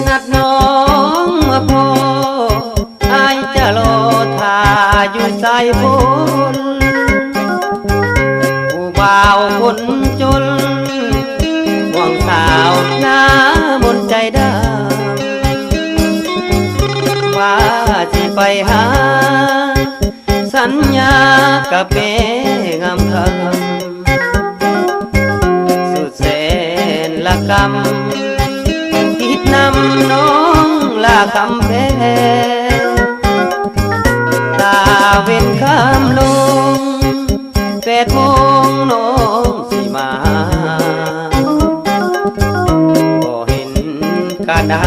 นัดน้องมาพออายจะรอท่าอยู่สายฝนผู้บ่าวคนจนห่วงสาวหน้ามนใจดำว่าสิไปหาสัญญากับแม่งามคำสุดแสนละกำคิดนำน้องละคำแพ้ตาเว้นคำลง8 โมงน้องสิมาบ่เห็นกระดา